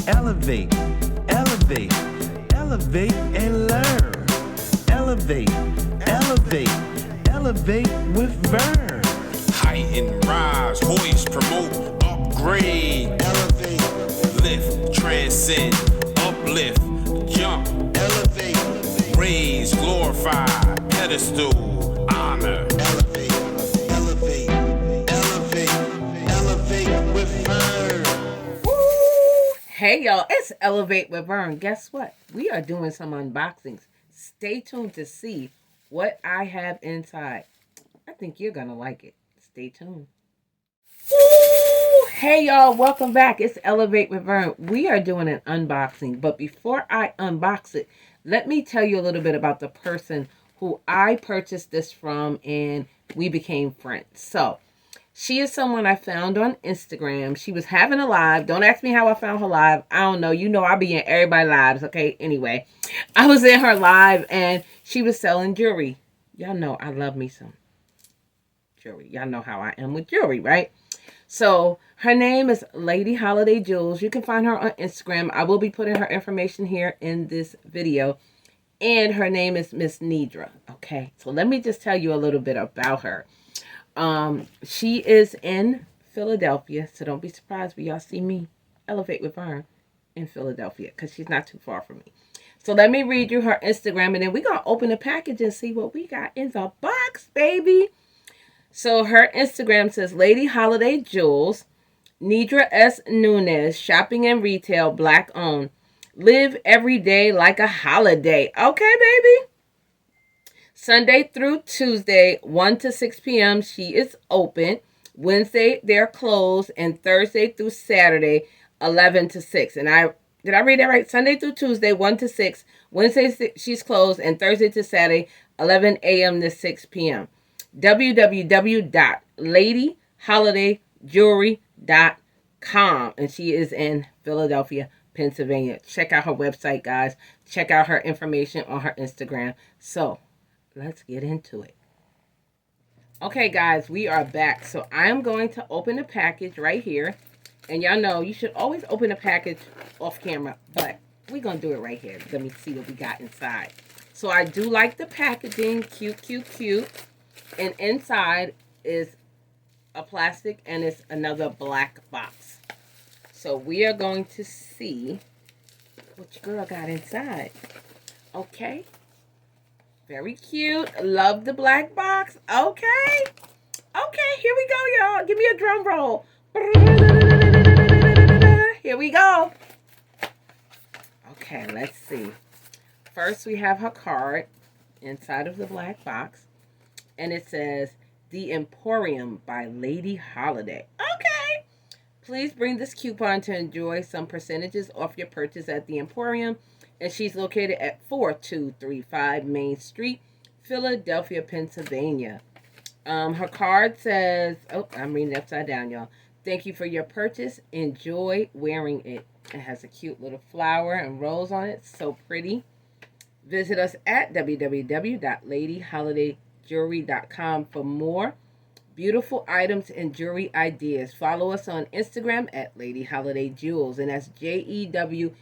Elevate, elevate, elevate and learn. Elevate, elevate, elevate with Verne. Heighten, rise, hoist, promote, upgrade. Elevate, lift, transcend, uplift, jump, elevate, raise, glorify, pedestal, honor. Elevate, elevate, elevate, elevate with Verne. Woo! Hey y'all, it's Elevate with Verne. Guess what? We are doing some unboxings. Stay tuned to see what I have inside. I think you're gonna like it. Stay tuned. Woo! Hey y'all, welcome back. It's Elevate with Verne. We are doing an unboxing, but before I unbox it, let me tell you a little bit about the person who I purchased this from and we became friends. So, she is someone I found on Instagram. She was having a live. Don't ask me how I found her live. I don't know. You know I'll be in everybody's lives, okay? Anyway, I was in her live and she was selling jewelry. Y'all know I love me some jewelry. Y'all know how I am with jewelry, right? So her name is Lady Holiday Jewelz. You can find her on Instagram. I will be putting her information here in this video. And her name is Miss Nedrow. Okay, so let me just tell you a little bit about her. She is in Philadelphia, so don't be surprised when y'all see me Elevate with Verne in Philadelphia, because she's not too far from me. So let me read you her Instagram, and then we're going to open the package and see what we got in the box, baby. So her Instagram says, Lady Holiday Jewelz, Nedrow S. Nunez, shopping and retail, black owned. Live every day like a holiday. Okay, baby. Sunday through Tuesday, 1 to 6 p.m. she is open. Wednesday, they're closed. And Thursday through Saturday, 11 to 6. And did I read that right? Sunday through Tuesday, 1 to 6. Wednesday, she's closed. And Thursday to Saturday, 11 a.m. to 6 p.m. www.ladyholidayjewelry.com. And she is in Philadelphia, Pennsylvania. Check out her website, guys. Check out her information on her Instagram. So, let's get into it. Okay, guys, we are back. So I am going to open the package right here. And y'all know you should always open the package off camera, but we're going to do it right here. Let me see what we got inside. So I do like the packaging. Cute, cute, cute. And inside is a plastic and it's another black box. So we are going to see what your girl got inside. Okay. Very cute. Love the black box. Okay. Okay, here we go, y'all. Give me a drum roll. Here we go. Okay, let's see. First, we have her card inside of the black box. And it says, The Emporium by Lady Holiday. Okay. Please bring this coupon to enjoy some percentages off your purchase at The Emporium. And she's located at 4235 Main Street, Philadelphia, Pennsylvania. Her card says, oh, I'm reading it upside down, y'all. Thank you for your purchase. Enjoy wearing it. It has a cute little flower and rose on it. So pretty. Visit us at www.ladyholidayjewelry.com for more beautiful items and jewelry ideas. Follow us on Instagram at Lady Holiday Jewelz, and that's JEWELZ.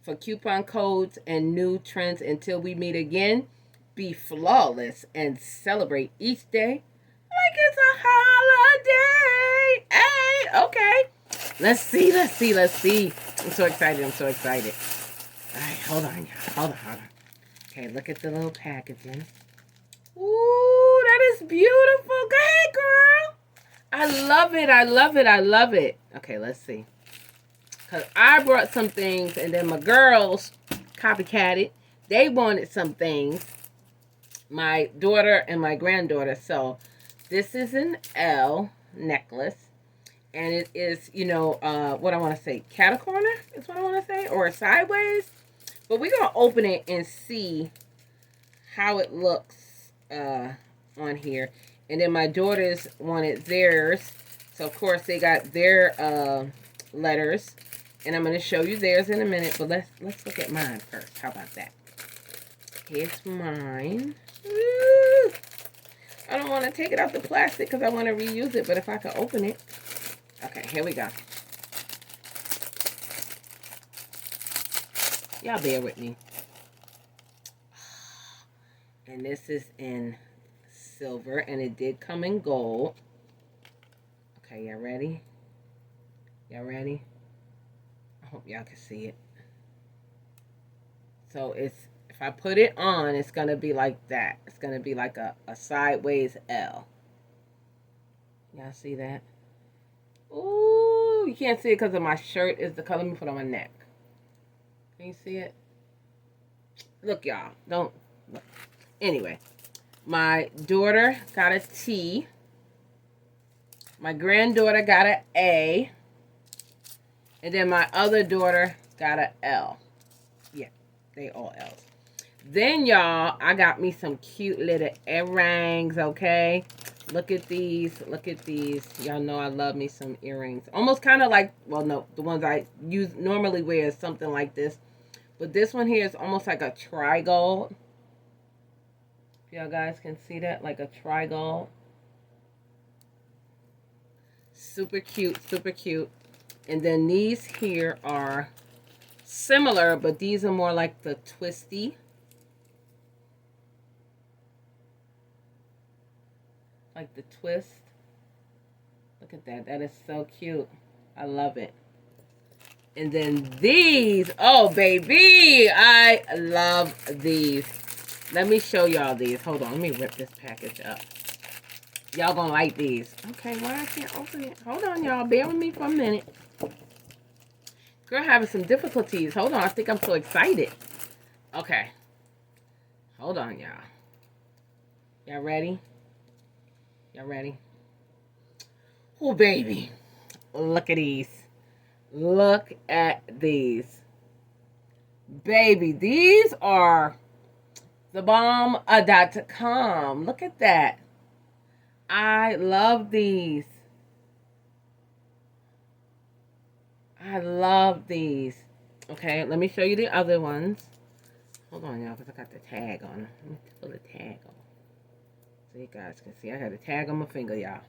For coupon codes and new trends. Until we meet again, be flawless and celebrate each day like it's a holiday. Hey, okay. Let's see. I'm so excited. All right, hold on. Okay, look at the little packaging. Ooh, that is beautiful. Go ahead, girl. I love it. Okay, let's see. Because I brought some things, and then my girls copycatted. They wanted some things. My daughter and my granddaughter. So, this is an L necklace. And it is, what I want to say, catacorner is what I want to say. Or sideways. But we're going to open it and see how it looks on here. And then my daughters wanted theirs. So, of course, they got their letters. And I'm going to show you theirs in a minute. But let's look at mine first. How about that? Here's mine. Woo! I don't want to take it out the plastic because I want to reuse it. But if I could open it. Okay, here we go. Y'all bear with me. And this is in silver, and it did come in gold. Okay, y'all ready? Y'all ready? I hope y'all can see it. So it's, if I put it on, it's going to be like that. It's going to be like a sideways L. Y'all see that? Ooh, you can't see it because of my shirt is the color. Let me put it on my neck. Can you see it? Look, y'all. Don't. Look. Anyway, my daughter got a T. My granddaughter got an A. And then my other daughter got an L. Yeah, they all L's. Then, y'all, I got me some cute little earrings, okay? Look at these. Look at these. Y'all know I love me some earrings. Almost kind of like, well, no, the ones I normally wear is something like this. But this one here is almost like a tri-gold. Y'all guys can see that, like a tri-gold. Super cute, super cute. And then these here are similar, but these are more like the twisty. Like the twist. Look at that. That is so cute. I love it. And then these. Oh, baby. I love these. Let me show y'all these. Hold on. Let me rip this package up. Y'all gonna like these. Okay, why I can't open it? Hold on, y'all. Bear with me for a minute. Girl, having some difficulties. Hold on. I think I'm so excited. Okay. Hold on, y'all. Y'all ready? Y'all ready? Oh, baby. Look at these. Look at these. Baby, these are thebomb.com. Look at that. I love these. I love these. Okay, let me show you the other ones. Hold on, y'all, because I got the tag on. Let me pull the tag on. So you guys can see. I got a tag on my finger, y'all.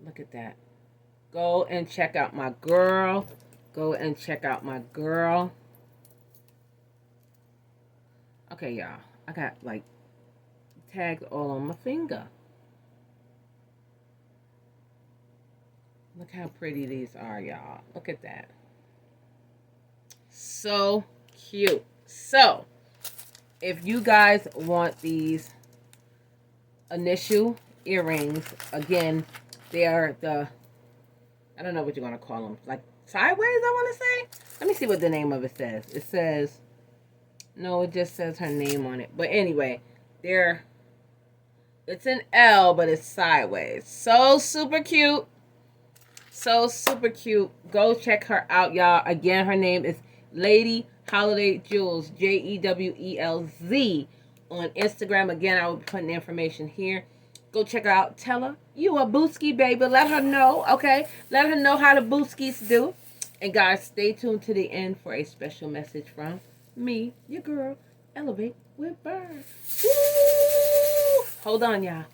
Look at that. Go and check out my girl. Go and check out my girl. Okay, y'all. I got, like, tags all on my finger. Look how pretty these are, y'all. Look at that. So cute. So, if you guys want these initial earrings, again, they are the, I don't know what you're going to call them, like sideways, I want to say. Let me see what the name of it says. It says, no, it just says her name on it. But anyway, it's an L, but it's sideways. So super cute. So super cute. Go check her out, y'all. Again, her name is Lady Holiday Jewelz, Jewelz, on Instagram. Again, I will be putting the information here. Go check her out. Tell her you a booski, baby. Let her know, okay? Let her know how the booskies do. And guys, stay tuned to the end for a special message from me, your girl, Elevate with Verne. Woo! Hold on, y'all.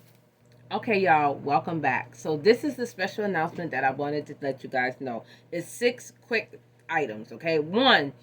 Okay, y'all, welcome back. So this is the special announcement that I wanted to let you guys know. It's 6 quick items, okay? 1,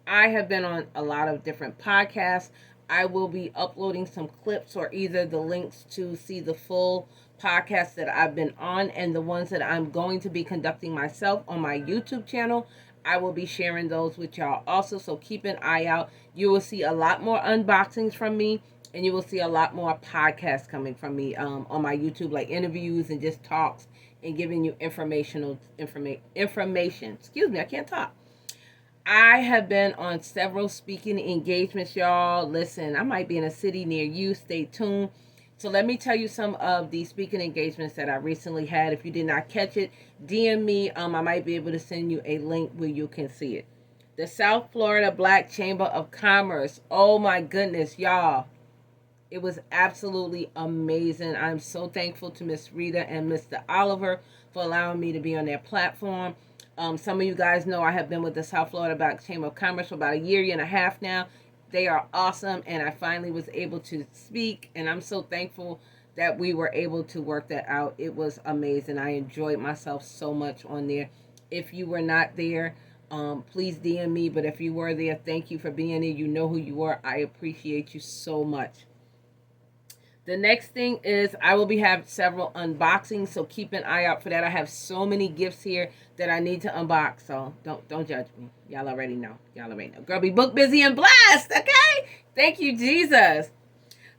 I have been on a lot of different podcasts. I will be uploading some clips or either the links to see the full podcast that I've been on and the ones that I'm going to be conducting myself on my YouTube channel. I will be sharing those with y'all also, so keep an eye out. You will see a lot more unboxings from me. And you will see a lot more podcasts coming from me on my YouTube, like interviews and just talks and giving you information. Excuse me, I can't talk. I have been on several speaking engagements, y'all. Listen, I might be in a city near you. Stay tuned. So let me tell you some of the speaking engagements that I recently had. If you did not catch it, DM me. I might be able to send you a link where you can see it. The South Florida Black Chamber of Commerce. Oh my goodness, y'all. It was absolutely amazing. I'm so thankful to Miss Rita and Mr. Oliver for allowing me to be on their platform. Some of you guys know I have been with the South Florida Black Chamber of Commerce for about a year and a half now. They are awesome, and I finally was able to speak, and I'm so thankful that we were able to work that out. It was amazing. I enjoyed myself so much on there. If you were not there, please DM me. But if you were there, thank you for being there. You know who you are. I appreciate you so much. The next thing is I will be having several unboxings, so keep an eye out for that. I have so many gifts here that I need to unbox, so don't judge me. Y'all already know. Girl, be book busy and blessed, okay? Thank you, Jesus.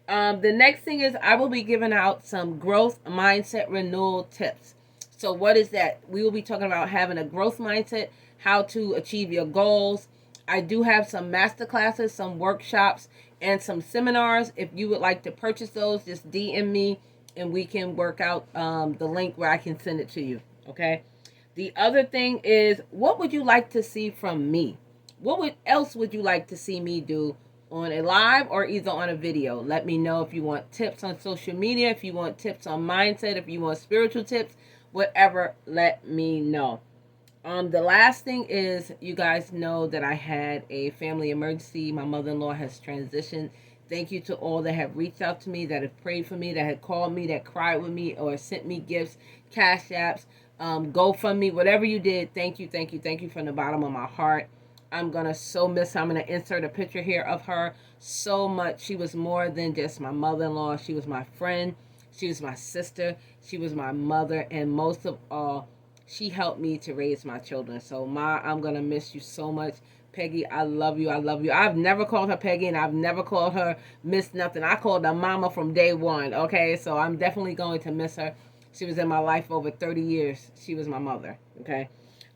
The next thing is I will be giving out some growth mindset renewal tips. So what is that? We will be talking about having a growth mindset, how to achieve your goals. I do have some masterclasses, some workshops, and some seminars. If you would like to purchase those, just DM me and we can work out the link where I can send it to you, okay? The other thing is, what would you like to see from me? What else would you like to see me do on a live or either on a video? Let me know if you want tips on social media, if you want tips on mindset, if you want spiritual tips, whatever, let me know. The last thing is, you guys know that I had a family emergency. My mother-in-law has transitioned. Thank you to all that have reached out to me, that have prayed for me, that had called me, that cried with me, or sent me gifts, cash apps, GoFundMe, whatever you did. Thank you from the bottom of my heart. I'm going to so miss her. I'm going to insert a picture here of her so much. She was more than just my mother-in-law. She was my friend. She was my sister. She was my mother. And most of all, she helped me to raise my children. So, Ma, I'm going to miss you so much. Peggy, I love you. I've never called her Peggy, and I've never called her Miss Nothing. I called her Mama from day one, okay? So I'm definitely going to miss her. She was in my life over 30 years. She was my mother, okay?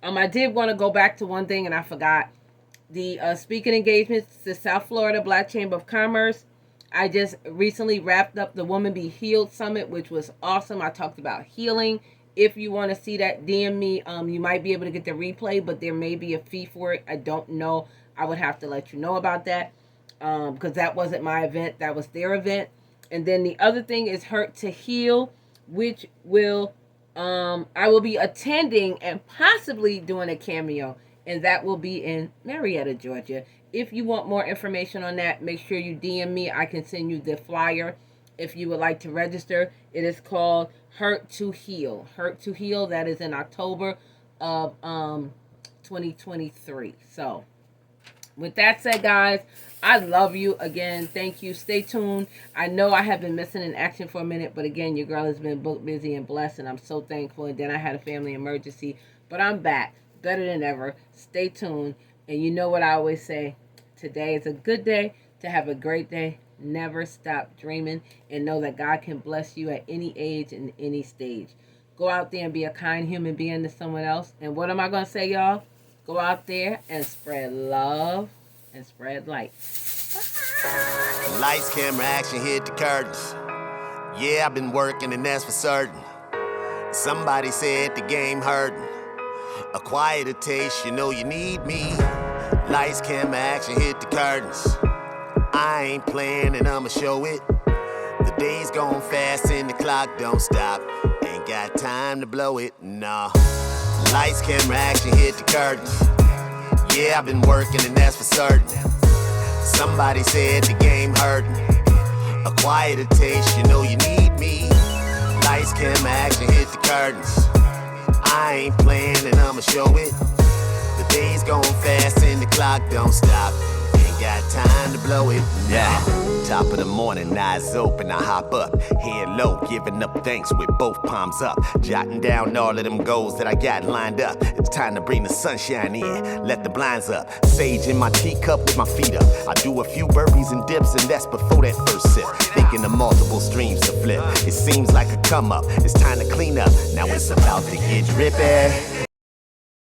I did want to go back to one thing, and I forgot. The speaking engagements, the South Florida Black Chamber of Commerce. I just recently wrapped up the Woman Be Healed Summit, which was awesome. I talked about healing. If you want to see that, DM me. You might be able to get the replay, but there may be a fee for it. I don't know. I would have to let you know about that because that wasn't my event. That was their event. And then the other thing is Hurt to Heal, which will I will be attending and possibly doing a cameo, and that will be in Marietta, Georgia. If you want more information on that, make sure you DM me. I can send you the flyer if you would like to register. It is called Hurt to Heal. Hurt to Heal. That is in October of 2023. So, with that said, guys, I love you again. Thank you. Stay tuned. I know I have been missing in action for a minute, but again, your girl has been booked, busy, and blessed, and I'm so thankful. And then I had a family emergency, but I'm back, better than ever. Stay tuned. And you know what I always say, today is a good day to have a great day. Never stop dreaming, and know that God can bless you at any age and any stage. Go out there and be a kind human being to someone else. And what am I going to say, y'all? Go out there and spread love and spread light. Bye. Lights, camera, action, hit the curtains. Yeah, I've been working and that's for certain. Somebody said the game hurting. A quieter taste, you know you need me. Lights, camera, action, hit the curtains. I ain't playing and I'ma show it. The day's going fast and the clock don't stop. Ain't got time to blow it, nah. Lights, camera, action, hit the curtains. Yeah, I've been working and that's for certain. Somebody said the game hurting. A quieter taste, you know you need me. Lights, camera, action, hit the curtains. I ain't playing and I'ma show it. The day's going fast and the clock don't stop. Got time to blow it. Yeah. Top of the morning, eyes open, I hop up. Head low, giving up thanks with both palms up. Jotting down all of them goals that I got lined up. It's time to bring the sunshine in, let the blinds up. Sage in my teacup with my feet up. I do a few burpees and dips, and that's before that first sip. Thinking of multiple streams to flip. It seems like a come up. It's time to clean up. Now it's about to get drippy.